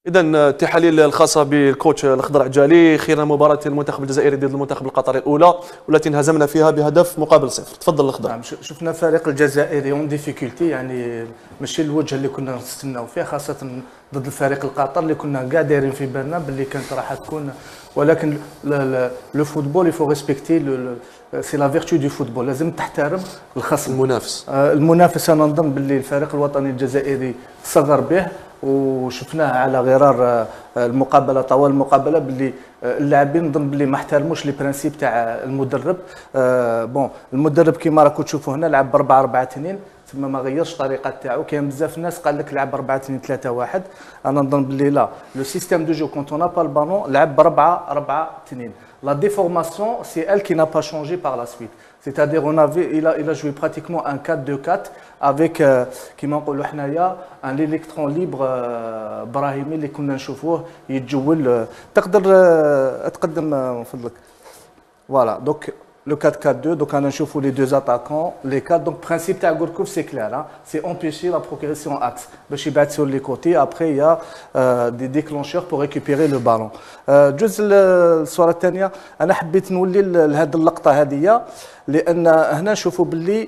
اذا التحاليل الخاصه بالكوتش الخضر عجالي. خير مباراه المنتخب الجزائري ضد المنتخب القطري الاولى والتي انهزمنا فيها بهدف مقابل صفر. تفضل الخضر. نعم، شفنا فريق الجزائري اون ديفيكولتي، يعني ماشي الوجه اللي كنا نستناو فيه، خاصه ضد الفريق القطري اللي كنا كاع دايرين في بالنا باللي كانت راح تكون. ولكن لو فوتبول يفو ريسبكتي سي لا فيرتو دو فوتبول، لازم تحترم الخصم المنافس. انا نظن باللي الفريق الوطني الجزائري صغر به، وشفناه على غرار المقابله طوال المقابله باللي اللاعبين نظن باللي ما احترموش لي برانسيب تاع المدرب. بون المدرب كيما راكم تشوفوا هنا لعب ب 4-4-2 ثم ما غيرش الطريقه تاعو. كاين بزاف الناس قال لك لعب 4-2-3-1، انا نظن باللي لا، لو سيستيم دو جو كونت اون با البالون لعب ب 4-4-2. La déformation, c'est elle qui n'a pas changé par la suite. C'est-à-dire, il a joué pratiquement un 4-2-4 avec, كما نقولوا حنايا، un électron libre براهيمي اللي كنا نشوفوه يتجول. تقدر تقدم من فضلك. Voilà, donc le 4-4-2, donc on a chauffé les deux attaquants, les quatre. Donc le principe de Gourcuff c'est clair, hein, c'est empêcher la progression axe. باش يبعد sur les côtés. Après il y a des déclencheurs pour récupérer le ballon. الجزء الصورة الثانية أنا حبيت نولي لهذه اللقطة هذه، لأن هنا نشوفوا باللي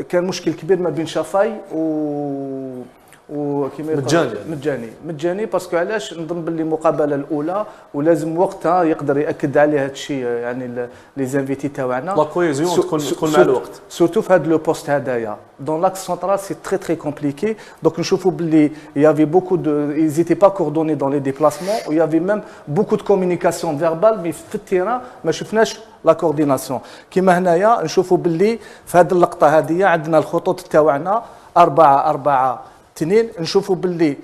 كان مشكل كبير ما بين شافاي وكيما مجاني باسكو علاش نظن باللي المقابله الاولى ولازم وقتها يقدر ياكد عليه هذا الشيء، يعني لي زانفيتي تاعنا لا كويزيون تكون مع الوقت سورتو في هذا لو بوست هذايا دون لاكس سنترال سي تري كومبليكي. دونك نشوفوا باللي يافي بوكو دو ils étaient pas coordonnés dans les déplacements و يافي même beaucoup de communication verbale، مي في التيران ما شفناش لا كورديناسيون. كيما هنايا نشوفوا باللي في هذه اللقطه هذه عندنا الخطوط تاعنا 4-4-2. نشوفوا باللي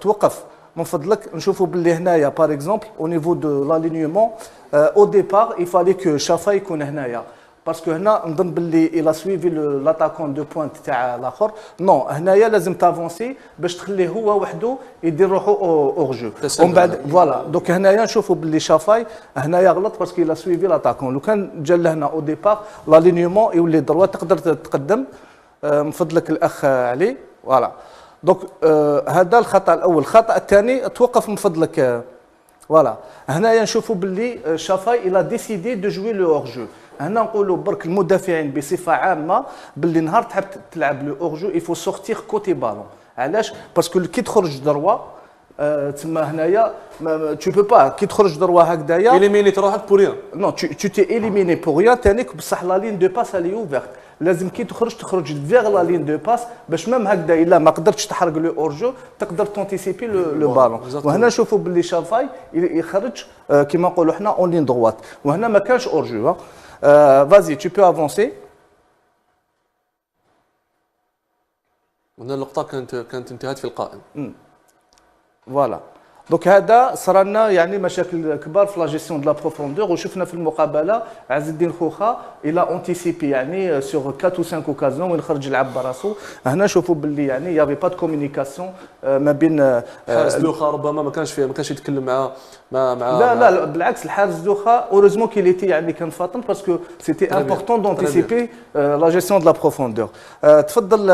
توقف من فضلك. نشوفوا باللي هنايا باغ اكزومبل او نيفو دو لالينيومون او ديبار يفالي كو شافا يكون هنايا، باسكو هنا نظن باللي الى سويفي لاتاكون دو بوينت تاع الاخر. نو هنايا لازم تافونسي باش تخليه هو وحده يدير روحو اور جو ومن بعد فوالا. دوك هنايا نشوفوا باللي شافاي هنايا غلط باسكو الى سويفي لاتاكون. لو كان جا لهنا او ديبار لالينيومون يولي دروا تقدر تتقدم. من فضلك الاخ علي. فوالا دونك هذا الخطا الاول. الخطا الثاني توقف من فضلك. فوالا هنايا نشوفوا باللي شافاي الى ديسيدي دو جوي لو اور جو. هنا نقولوا برك المدافعين بصفه عامه باللي نهار تحب تلعب لو اور جو يفو سورتير كوتي بالون. علاش؟ باسكو كي تخرج دروا تما هنايا تو بو با كي تخرج دروا هكذايا اليمينيت روحك بور ريان. نو تو تي اليميني بور ريان. ثانيك بصح لا لين دو باس اللي اوفيرت لازم كي تخرج فيغ لا لين دو باس باش ميم هكذا الا ما قدرتش تحرق لو اورجو تقدر تونتيسيبي لو بالون. وهنا نشوفوا باللي شافاي يخرج كيما نقولوا حنا اون لين دروات، وهنا ما كانش اورجو. فازي تو بو افونسي. هنا اللقطه كانت انتهت في القائم. فوالا دونك هذا صرا لنا يعني مشاكل كبار في لا جيستيون دو لا بروفوندور. وشفنا في المقابله عز الدين خوخا الى اونتيسيبي يعني سور 4 ou 5 اوكازيون وين خرج يلعب براسو. هنا شوفوا باللي يعني يافي با دو كومونيكاسيون ما بين حارس دوخا. ربما ما كانش يتكلم مع لا بالعكس الحارس دوخا اوريزمون كي ليتي يعني كان فاطن باسكو سيتي امبورطون دونتيسيبي لا جيستيون دو لا بروفوندور. تفضل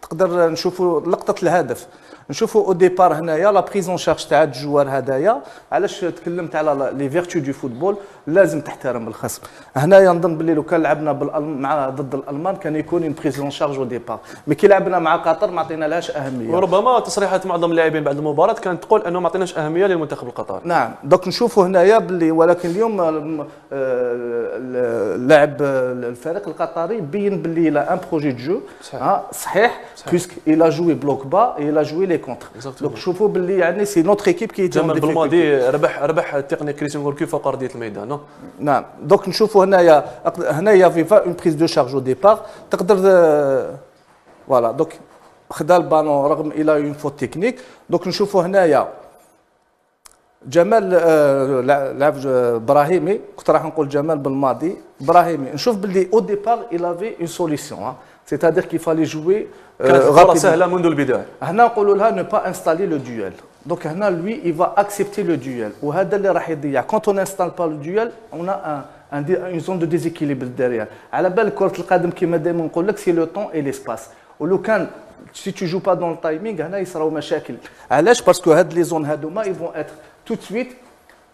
تقدر نشوفوا لقطه الهدف. نشوفوا او ديبار هنايا لا بريزون شارج تاع الجوار هذايا. علاش تكلمت على لي فيرتو دو فوتبول؟ لازم تحترم الخصم. هنايا نظن باللي لو كان لعبنا مع ضد الالمان كان يكون اون بريزون شارج او ديبار، مي كي لعبنا مع قطر ما عطينا لهاش اهميه. وربما تصريحات معظم اللاعبين بعد المباراه كانت تقول انه ما عطيناش اهميه للمنتخب القطري. نعم دونك نشوفوا هنايا باللي ولكن اليوم اللاعب الفريق القطري بين باللي لا ان بروجي دو جو صحيح بيسك الى جوي بلوك با الى جوي لي كونتر. دونك شوفوا باللي يعني سي نوتر ايكيب كي جمال بالماضي ربح التقني كريستيان غوركيف فوق ارضيه الميدان. نعم دونك نشوفوا هنايا في اون بريز دو شارج او ديبار تقدر فوالا. دونك خدا البالون رغم الى اون فوت تكنيك. دونك نشوفوا هنايا جمال لاعب ابراهيمي. كنت راح نقول جمال بالماضي ابراهيمي. نشوف باللي او ديبار الى في اون سوليسيون سيتادير كي فالي جوي. كانت فرصه سهله منذ البدايه. هنا نقولوا لها نو با انستالي لو دويل. دونك هنا لوي يفا اكسبتي لو دويل وهذا اللي راح يضيع. كونت اون انستال با لو دويل اون اون زون دو ديزيكيليبر ديريير. على بالك كره القدم كيما دائما نقول لك سي لو طون اي ليسباس. ولو كان سي تو جو با دون التايمينغ هنا يصراو مشاكل. علاش؟ باسكو هاد لي زون هادوما ils vont être tout de suite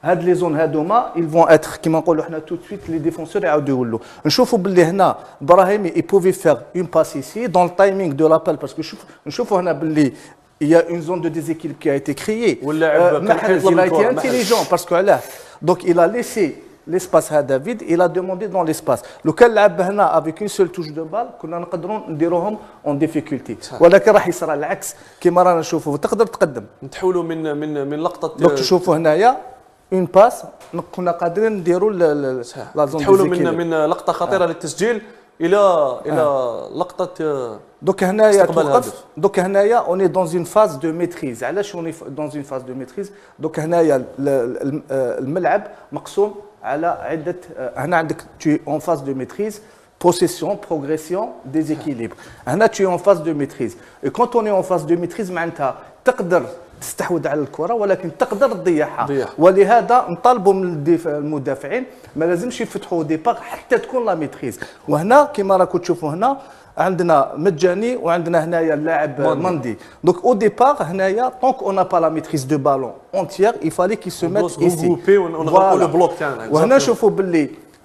هاد لي زون هادوما ils vont être كيما نقولوا حنا tout de suite لي ديفونسور يعاودوا يولوا. نشوفوا باللي هنا ابراهيمي il pouvait faire une passe ici dans le timing de l'appel باسكو نشوفوا هنا باللي il y a une zone de déséquilibre qui a été créée. Mahrez il a été intelligent parce que là donc il a laissé l'espace à David, il a demandé dans l'espace. لو كان لعب هنا avec une seule touche de balle كنا نقدروا نديروهم en difficulté. ولكن راح يصير العكس كما رانا نشوفوا تقدر تقدم. نتحولوا من لقطه دونك تشوفوا هنايا اون باس كنا قادرين نديروا لا زون نتحولوا من لقطه خطيره للتسجيل الى لقطه دوك هنايا توقف. دوك هنايا اوني دون اون فاز دو ميتريز. علاش اوني دون اون فاز دو ميتريز؟ دوك هنايا الملعب مقسوم على عده. هنا عندك tu en phase de maîtrise, possession, progression, déséquilibre. هنا tu es en phase de maîtrise. Et quand on est en phase de maîtrise معناتها تقدر تستحوذ على الكره ولكن تقدر تضيعها. ولهذا نطالبوا من المدافعين ما لازمش يفتحوا ديبار حتى تكون لا ميتريز. وهنا كما راكم تشوفوا هنا عندنا مجاني وعندنا هنايا اللاعب ماندي. دونك او ديبار هنايا طونك اون با لا ميتريز دو بالون اونتيير يفالي كي سو ميت ايسي ونغلقوا لو بلوك تاعنا. وهنا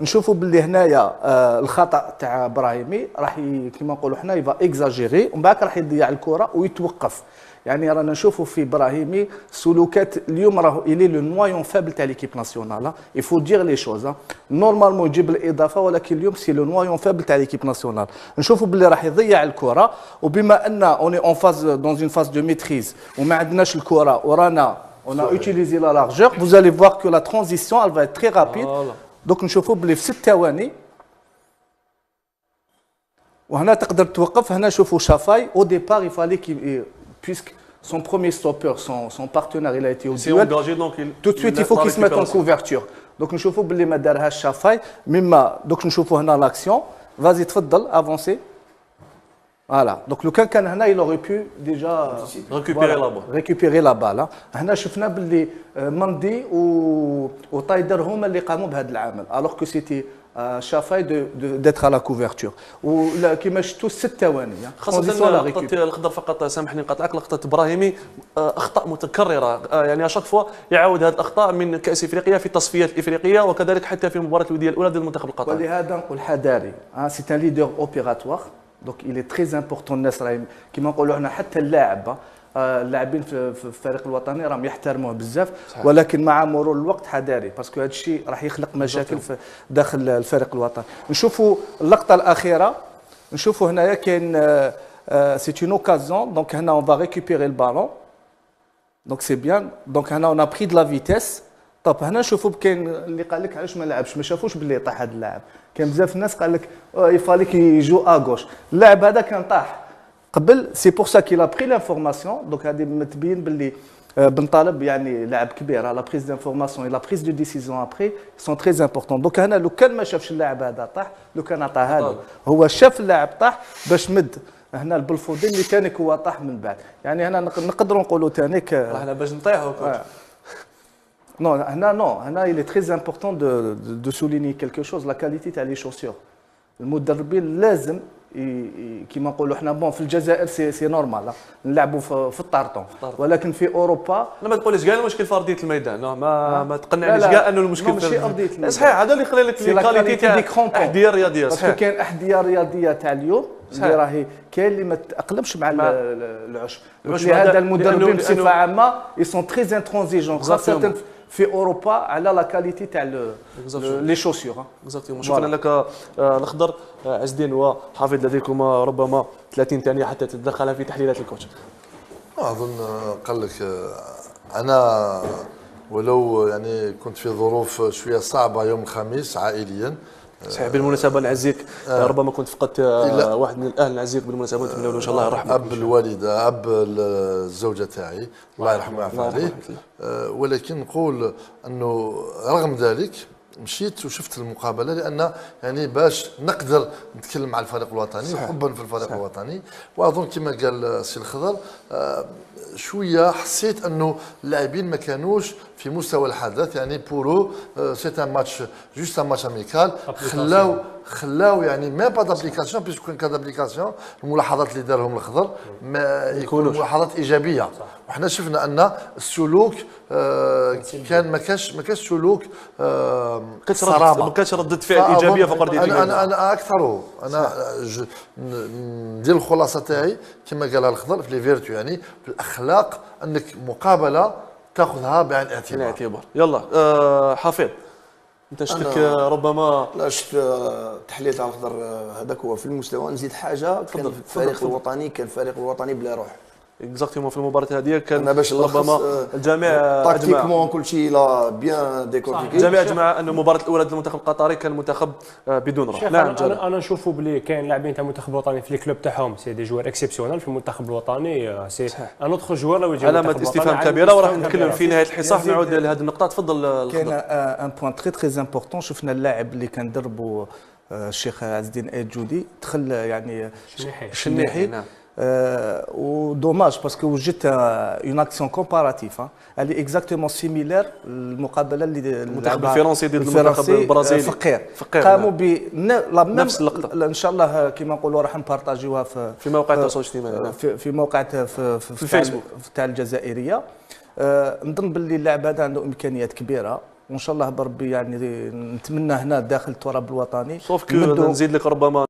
نشوفوا باللي هنايا الخطا تاع ابراهيمي راح كيما نقولوا حنا يفا اكزاجيري ومن بعد راح يضيع الكره ويتوقف. يعني رانا نشوفوا في ابراهيمي سلوكات اليوم راه الي لو نوايون فابل تاع ليكيب ناسيونال. يفو دير لي شوز نورمالمون يجيب الاضافه ولكن اليوم سي لو نوايون فابل تاع ليكيب ناسيونال. نشوفوا باللي راح يضيع الكره وبما ان اوني اون فاز دون اون فاز دو ميتريز وما عندناش الكره ورانا on a utilisé la largeur, vous allez voir que la transition elle va être très rapide. Donc نشوفوا باللي في 6 ثواني وهنا تقدر توقف. هنا شوفوا شافاي au départ il fallait qu'il puisque son premier stopper, son partenaire, il a été au duel. Engagé, donc tout de suite, il faut qu'il se mette en couverture. Donc, nous avons vu que Shafai, donc nous avons vu l'action. Vas-y, tfaddal, avancez. Voilà. Donc, le Kankan, il aurait pu déjà récupérer la balle. Nous avons vu que Mandi ou Taider هما اللي قاموا بهذا العمل, alors que c'était شافاي d'être à la couverture. وكما شفتوا 6 ثواني خاصة لقطة الخضر فقط. سامحني نقاطعك. لقطة ابراهيمي اخطاء متكررة يعني اشاك فوا يعاود هذه الاخطاء من كأس افريقيا في التصفيات الافريقية وكذلك حتى في المباراة الودية الاولى ضد المنتخب القطري. ولهذا نقول حذاري. سي ان ليدر اوبيراتوار دونك il est très important. الناس راهي كما نقولوا حنا حتى اللاعب اللاعبين في الفريق الوطني راهم يحترموه بزاف ولكن مع مرور الوقت حذاري باسكو هذا الشيء راح يخلق مشاكل في داخل الفريق الوطني. نشوفوا اللقطه الاخيره. نشوفوا هنايا كاين سي اون اوكازيون. دونك هنا اون فا ريكوبيري البالون دونك سي بيان. دونك هنا اون بري دو لا فيتيس. طب هنا نشوفوا كاين اللي قال لك علاش ما لعبش ما شافوش باللي طاح هذا اللاعب. كاين بزاف الناس قال لك يفالي كي يجو اغوش. اللاعب هذا كان طاح قبل. سي بور سا كيل ا بري لانفورماسيون. دونك هذه متبين باللي بن طالب يعني لاعب كبير. لا بريز دانفورماسيون اي لا بريز دو ديسيزيون ابري سون تري امبورطون. دونك هنا لو كان ما شافش اللاعب هذا طاح لو كان عطاه هذا هو شاف اللاعب طاح باش مد هنا البلفودين اللي تانيك هو طاح من بعد. يعني هنا نقدروا نقولوا تانيك راحنا باش نطيحوا. Non, il est très important de souligner quelque chose, la qualité تاع لي شوسيور. المدربين لازم كيما نقولوا حنا بون في الجزائر سي نورمال نلعبوا في الطارطون ولكن في اوروبا ما تقوليش كاع المشكل في ارضيه الميدان. ما تقنعنيش كاع انه المشكل في ارضيه الميدان. صحيح هذا اللي يخلي لك الكاليتي تاع الاحذيه الرياضيه. صحيح كاين احذيه رياضيه تاع اليوم اللي راهي كاين اللي ما تاقلمش مع العشب. هذا المدربين بصفه عامه ils sont très intransigeants خاصه في اوروبا على لا كاليتي تاع لي شوسيور. اكزاكتومون. شكرا لك الخضر. عز الدين وحافظ لديكما ربما 30 ثانيه حتى تتدخل في تحليلات الكوتش. اظن قال لك انا ولو يعني كنت في ظروف شويه صعبه يوم الخميس عائليا. صحيح. بالمناسبه نعزيك ربما كنت فقدت واحد من الاهل. نعزيك بالمناسبه نتمنى له ان شاء الله الرحمه. اب الوالده اب الزوجه تاعي الله يرحمه ويعفو عليه. ولكن نقول انه رغم ذلك مشيت وشفت المقابله لان يعني باش نقدر نتكلم مع الفريق الوطني حبا في الفريق الوطني. واظن كما قال السي الخضر شويه حسيت انه اللاعبين ما كانوش في مستوى الحدث. يعني بورو سيت ان ماتش جوست ان ماتش اميكال. خلاو يعني ما با دابليكاسيون بيسكو كان كان دابليكاسيون الملاحظات اللي دارهم الخضر ما يكونوا ملاحظات ايجابيه. وحنا شفنا ان السلوك كان ما كانش سلوك صرامه، ما كانش ردة فعل ايجابيه فوق ردة فعل. انا اكثره انا ندير الخلاصه تاعي كما قالها الخضر في لي فيرتو، يعني في الاخلاق انك مقابله تاخذها بعين الاعتبار. يلا حفيظ انت شفتك ربما لا شفت التحليل تاع الخضر هذاك هو في المستوى. نزيد حاجه، كان الفريق الوطني كان الفريق الوطني بلا روح اكزاكتومون في المباراه هذه كان انا باش ربما الجميع اجمع تاكتيكمون كل شيء لا بيان ديكورتيكي. الجميع اجمع ان المباراه الاولى ضد المنتخب القطري كان منتخب بدون روح. نعم انا نشوفوا بلي كاين لاعبين تاع المنتخب الوطني في الكلوب تاعهم سي دي جوار اكسيبسيونيل في المنتخب الوطني سي ان اوتر جوار لو يجي علامه استفهام كبيره، وراح نتكلم في نهايه الحصه نعود لهذه النقطه. تفضل كاين ان بوين تري امبورطون. شفنا اللاعب اللي كان دربوا الشيخ عز الدين ايد جودي دخل يعني الشنيحي نعم. ودوماج باسكو وجدت اون اكسيون كومباراتيف اللي اكزاكتومون سيميلير المقابله اللي المنتخب الفرنسي ضد المنتخب البرازيلي فقير نعم. قاموا نفس اللقطه. ان شاء الله كما نقولوا راح نبارطاجيوها في موقع التواصل الاجتماعي في موقع في الفيسبوك تاع الجزائريه. نظن باللي اللاعب هذا عنده امكانيات كبيره، وان شاء الله بربي يعني نتمنى هنا داخل التراب الوطني. سوف نزيد لك ربما